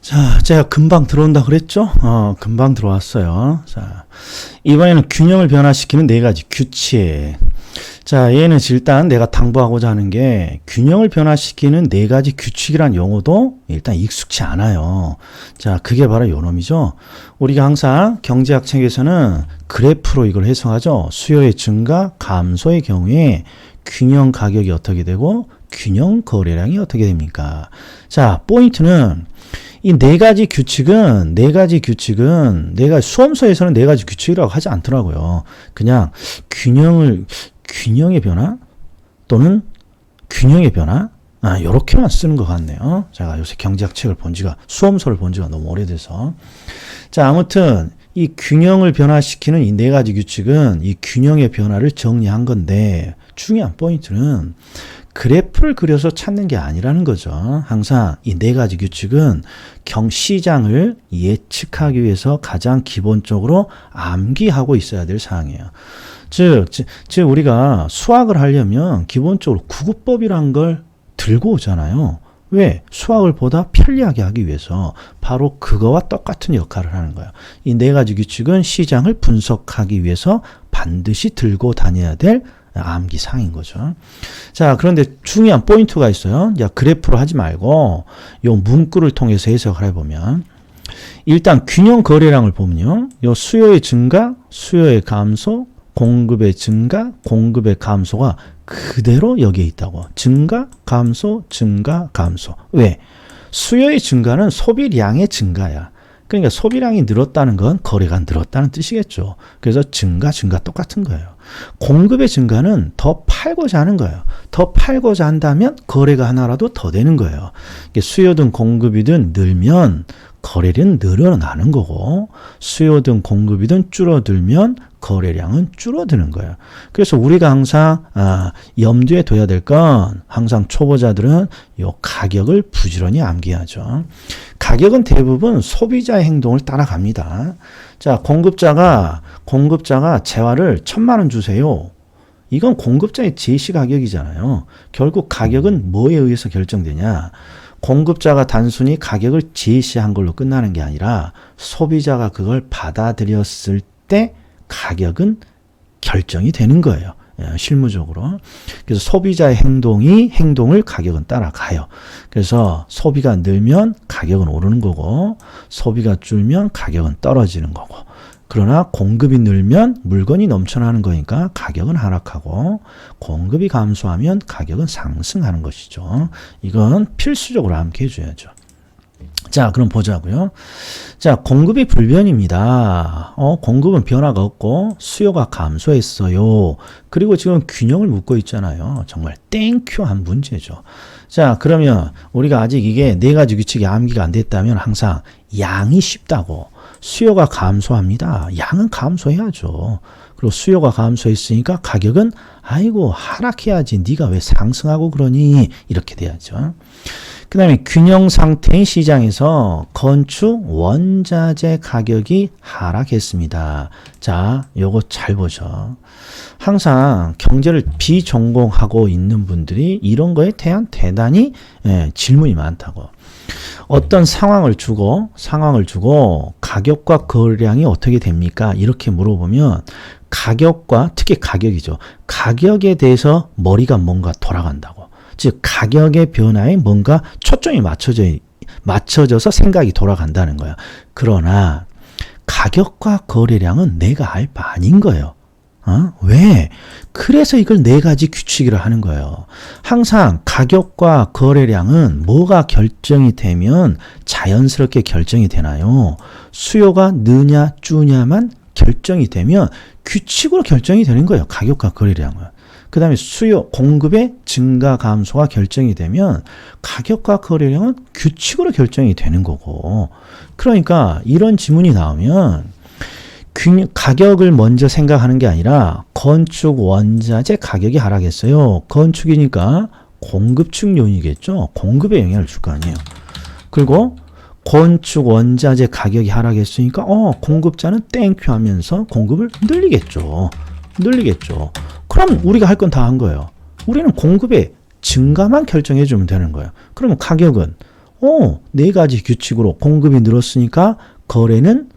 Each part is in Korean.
자, 제가 금방 들어온다 그랬죠? 금방 들어왔어요. 자, 이번에는 균형을 변화시키는 네 가지 규칙. 자, 얘는 일단 내가 당부하고자 하는 게 균형을 변화시키는 네 가지 규칙이란 용어도 일단 익숙치 않아요. 자, 그게 바로 요 놈이죠. 우리가 항상 경제학 책에서는 그래프로 이걸 해석하죠. 수요의 증가, 감소의 경우에 균형 가격이 어떻게 되고 균형 거래량이 어떻게 됩니까? 자, 포인트는 이 네 가지 규칙은 내가 수험서에서는 네 가지 규칙이라고 하지 않더라고요. 그냥 균형의 변화 또는 균형의 변화 요렇게만 쓰는 것 같네요. 제가 요새 경제학 책을 수험서를 본 지가 너무 오래돼서. 자, 아무튼 이 균형을 변화시키는 이 네 가지 규칙은 이 균형의 변화를 정리한 건데 중요한 포인트는 그래프를 그려서 찾는 게 아니라는 거죠. 항상 이 네 가지 규칙은 시장을 예측하기 위해서 가장 기본적으로 암기하고 있어야 될 사항이에요. 즉 우리가 수학을 하려면 기본적으로 구구법이란 걸 들고 오잖아요. 왜? 수학을 보다 편리하게 하기 위해서 바로 그거와 똑같은 역할을 하는 거예요. 이 네 가지 규칙은 시장을 분석하기 위해서 반드시 들고 다녀야 될 암기사항인 거죠. 자, 그런데 중요한 포인트가 있어요. 야, 그래프로 하지 말고 요 문구를 통해서 해석을 해보면 일단 균형 거래량을 보면요. 요 수요의 증가, 수요의 감소, 공급의 증가, 공급의 감소가 그대로 여기에 있다고. 증가, 감소, 증가, 감소. 왜? 수요의 증가는 소비량의 증가야. 그러니까 소비량이 늘었다는 건 거래가 늘었다는 뜻이겠죠. 그래서 증가 똑같은 거예요. 공급의 증가는 더 팔고자 하는 거예요. 더 팔고자 한다면 거래가 하나라도 더 되는 거예요. 수요든 공급이든 늘면 거래량은 늘어나는 거고 수요든 공급이든 줄어들면 거래량은 줄어드는 거예요. 그래서 우리가 항상 염두에 둬야 될 건 항상 초보자들은 요 가격을 부지런히 암기하죠. 가격은 대부분 소비자의 행동을 따라갑니다. 자, 공급자가 재화를 1,000만 원 주세요. 이건 공급자의 제시 가격이잖아요. 결국 가격은 뭐에 의해서 결정되냐? 공급자가 단순히 가격을 제시한 걸로 끝나는 게 아니라 소비자가 그걸 받아들였을 때 가격은 결정이 되는 거예요. 실무적으로. 그래서 소비자의 행동을 가격은 따라가요. 그래서 소비가 늘면 가격은 오르는 거고 소비가 줄면 가격은 떨어지는 거고 그러나 공급이 늘면 물건이 넘쳐나는 거니까 가격은 하락하고 공급이 감소하면 가격은 상승하는 것이죠. 이건 필수적으로 암기해 줘야죠. 자, 그럼 보자고요. 자, 공급이 불변입니다. 공급은 변화가 없고 수요가 감소했어요. 그리고 지금 균형을 묻고 있잖아요. 정말 땡큐한 문제죠. 자, 그러면 우리가 아직 이게 네 가지 규칙이 암기가 안 됐다면 항상 양이 쉽다고. 수요가 감소합니다. 양은 감소해야죠. 그리고 수요가 감소했으니까 가격은 아이고 하락해야지 네가 왜 상승하고 그러니 이렇게 돼야죠. 그 다음에 균형 상태인 시장에서 건축 원자재 가격이 하락했습니다. 자, 요거 잘 보죠. 항상 경제를 비전공하고 있는 분들이 이런 거에 대한 대단히 질문이 많다고. 어떤 상황을 주고 가격과 거래량이 어떻게 됩니까? 이렇게 물어보면 가격과 특히 가격이죠. 가격에 대해서 머리가 뭔가 돌아간다고. 즉 가격의 변화에 뭔가 초점이 맞춰져서 생각이 돌아간다는 거야. 그러나 가격과 거래량은 내가 알 바 아닌 거예요. 왜? 그래서 이걸 네 가지 규칙이라 하는 거예요. 항상 가격과 거래량은 뭐가 결정이 되면 자연스럽게 결정이 되나요? 수요가 느냐 주냐만 결정이 되면 규칙으로 결정이 되는 거예요. 가격과 거래량은. 그 다음에 공급의 증가 감소가 결정이 되면 가격과 거래량은 규칙으로 결정이 되는 거고. 그러니까 이런 지문이 나오면 가격을 먼저 생각하는 게 아니라 건축 원자재 가격이 하락했어요. 건축이니까 공급축 요인이겠죠. 공급에 영향을 줄 거 아니에요. 그리고 건축 원자재 가격이 하락했으니까 공급자는 땡큐 하면서 공급을 늘리겠죠. 그럼 우리가 할 건 다 한 거예요. 우리는 공급의 증가만 결정해 주면 되는 거예요. 그러면 가격은 네 가지 규칙으로 공급이 늘었으니까 거래는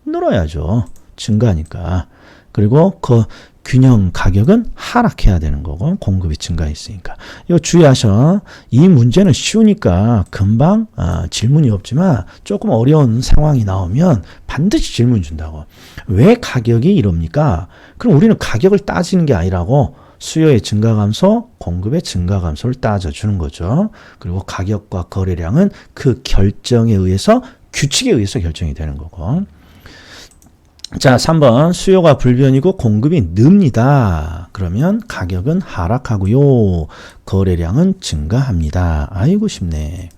늘어야죠. 증가하니까. 그리고 그 균형 가격은 하락해야 되는 거고 공급이 증가했으니까. 이거 주의하셔. 이 문제는 쉬우니까 금방 질문이 없지만 조금 어려운 상황이 나오면 반드시 질문 준다고. 왜 가격이 이럽니까? 그럼 우리는 가격을 따지는 게 아니라고 수요의 증가 감소, 공급의 증가 감소를 따져주는 거죠. 그리고 가격과 거래량은 그 결정에 의해서 규칙에 의해서 결정이 되는 거고. 자, 3번 수요가 불변이고 공급이 늡니다. 그러면 가격은 하락하고요. 거래량은 증가합니다. 아이고 쉽네.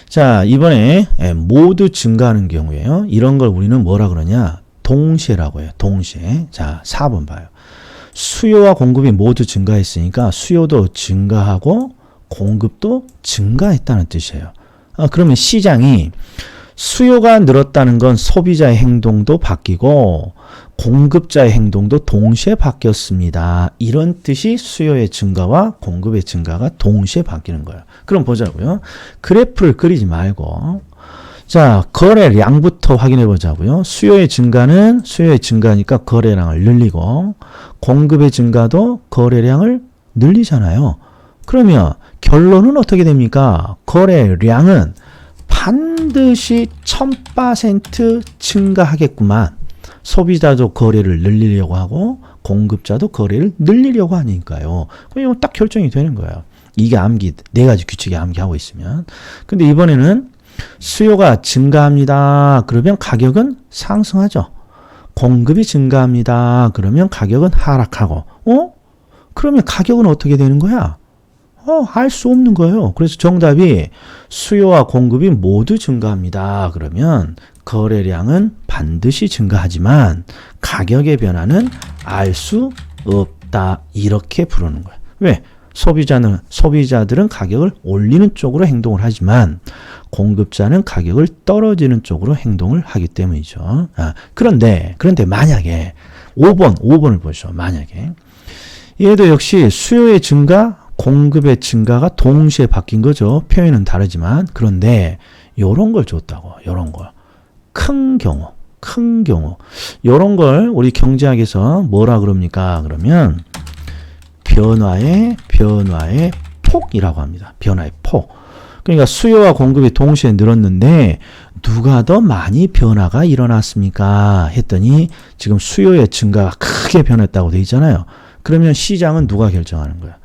자, 이번에 모두 증가하는 경우에요. 이런 걸 우리는 뭐라 그러냐? 동시에라고 해요. 동시에. 자, 4번 봐요. 수요와 공급이 모두 증가했으니까 수요도 증가하고 공급도 증가했다는 뜻이에요. 그러면 시장이 수요가 늘었다는 건 소비자의 행동도 바뀌고 공급자의 행동도 동시에 바뀌었습니다. 이런 뜻이 수요의 증가와 공급의 증가가 동시에 바뀌는 거예요. 그럼 보자고요. 그래프를 그리지 말고 자, 거래량부터 확인해 보자고요. 수요의 증가니까 거래량을 늘리고 공급의 증가도 거래량을 늘리잖아요. 그러면 결론은 어떻게 됩니까? 거래량은 반드시 1000% 증가하겠구만. 소비자도 거래를 늘리려고 하고 공급자도 거래를 늘리려고 하니까요. 그럼 딱 결정이 되는 거예요. 이게 네 가지 규칙이 암기하고 있으면. 근데 이번에는 수요가 증가합니다. 그러면 가격은 상승하죠. 공급이 증가합니다. 그러면 가격은 하락하고. 그러면 가격은 어떻게 되는 거야? 알 수 없는 거예요. 그래서 정답이 수요와 공급이 모두 증가합니다. 그러면 거래량은 반드시 증가하지만 가격의 변화는 알 수 없다. 이렇게 부르는 거예요. 왜? 소비자들은 가격을 올리는 쪽으로 행동을 하지만 공급자는 가격을 떨어지는 쪽으로 행동을 하기 때문이죠. 그런데 만약에 5번을 보시죠. 만약에 얘도 역시 수요의 증가, 공급의 증가가 동시에 바뀐 거죠. 표현은 다르지만. 그런데 요런 걸 줬다고. 요런 걸. 큰 경우. 요런 걸 우리 경제학에서 뭐라 그럽니까? 그러면 변화의 폭이라고 합니다. 변화의 폭. 그러니까 수요와 공급이 동시에 늘었는데 누가 더 많이 변화가 일어났습니까? 했더니 지금 수요의 증가가 크게 변했다고 돼 있잖아요. 그러면 시장은 누가 결정하는 거야?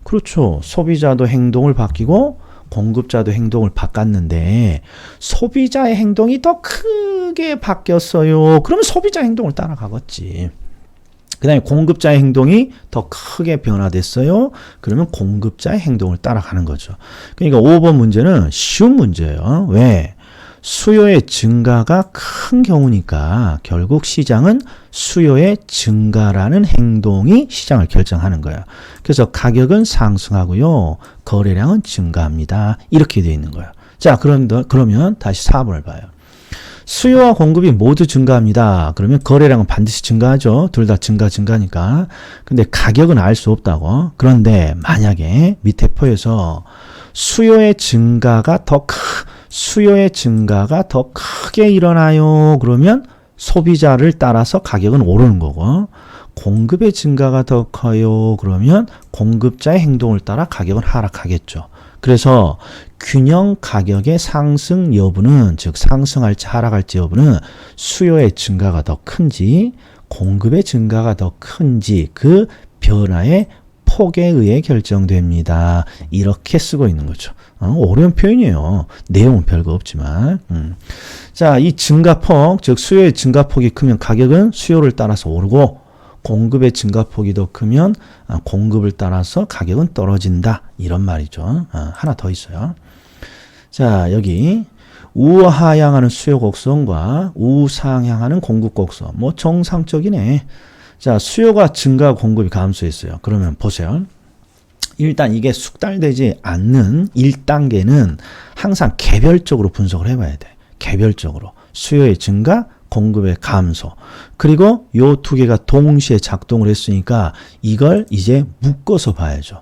그렇죠. 소비자도 행동을 바뀌고 공급자도 행동을 바꿨는데 소비자의 행동이 더 크게 바뀌었어요. 그러면 소비자 행동을 따라가겠지. 그 다음에 공급자의 행동이 더 크게 변화됐어요. 그러면 공급자의 행동을 따라가는 거죠. 그러니까 5번 문제는 쉬운 문제예요. 왜? 수요의 증가가 큰 경우니까 결국 시장은 수요의 증가라는 행동이 시장을 결정하는 거예요. 그래서 가격은 상승하고요. 거래량은 증가합니다. 이렇게 되어 있는 거예요. 자, 그러면 다시 4번을 봐요. 수요와 공급이 모두 증가합니다. 그러면 거래량은 반드시 증가하죠. 둘 다 증가니까. 근데 가격은 알 수 없다고. 그런데 만약에 밑에 표에서 수요의 증가가 더 크게 일어나요. 그러면 소비자를 따라서 가격은 오르는 거고, 공급의 증가가 더 커요. 그러면 공급자의 행동을 따라 가격은 하락하겠죠. 그래서 균형 가격의 상승 여부는, 즉 상승할지 하락할지 여부는 수요의 증가가 더 큰지 공급의 증가가 더 큰지 그 변화의 폭에 의해 결정됩니다. 이렇게 쓰고 있는 거죠. 어려운 표현이에요. 내용은 별거 없지만. 자, 이 증가폭, 즉 수요의 증가폭이 크면 가격은 수요를 따라서 오르고 공급의 증가폭이 더 크면 공급을 따라서 가격은 떨어진다. 이런 말이죠. 하나 더 있어요. 자, 여기 우하향하는 수요 곡선과 우상향하는 공급 곡선. 뭐 정상적이네. 자, 수요가 증가, 공급이 감소했어요. 그러면 보세요. 일단 이게 숙달되지 않는 1단계는 항상 개별적으로 분석을 해봐야 돼. 개별적으로. 수요의 증가, 공급의 감소. 그리고 요 두 개가 동시에 작동을 했으니까 이걸 이제 묶어서 봐야죠.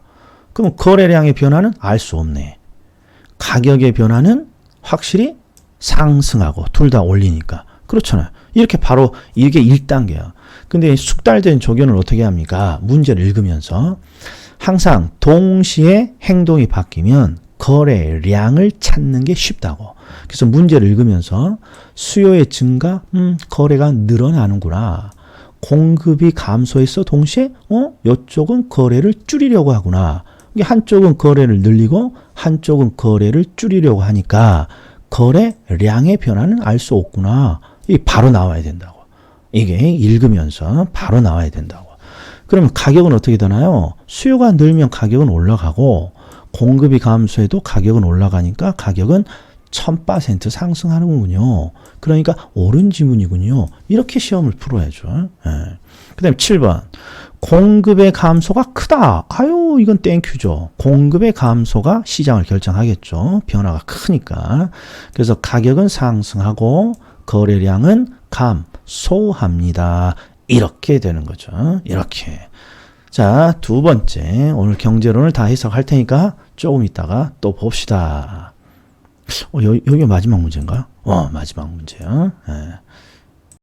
그럼 거래량의 변화는 알 수 없네. 가격의 변화는 확실히 상승하고 둘 다 올리니까. 그렇잖아요. 이렇게 바로 이게 1단계야. 근데 숙달된 조견을 어떻게 합니까? 문제를 읽으면서 항상 동시에 행동이 바뀌면 거래량을 찾는 게 쉽다고. 그래서 문제를 읽으면서 수요의 증가, 거래가 늘어나는구나. 공급이 감소해서 동시에 이쪽은 거래를 줄이려고 하구나. 한쪽은 거래를 늘리고 한쪽은 거래를 줄이려고 하니까 거래량의 변화는 알 수 없구나. 이게 바로 나와야 된다고. 이게 읽으면서 바로 나와야 된다고. 그러면 가격은 어떻게 되나요? 수요가 늘면 가격은 올라가고 공급이 감소해도 가격은 올라가니까 가격은 1000% 상승하는군요. 그러니까 옳은 지문이군요. 이렇게 시험을 풀어야죠. 그 다음에 7번. 공급의 감소가 크다. 아유, 이건 땡큐죠. 공급의 감소가 시장을 결정하겠죠. 변화가 크니까. 그래서 가격은 상승하고 거래량은 감소합니다. 이렇게 되는 거죠. 이렇게. 자, 두 번째. 오늘 경제론을 다 해석할 테니까 조금 있다가 또 봅시다. 여기가 마지막 문제인가? 마지막 문제야.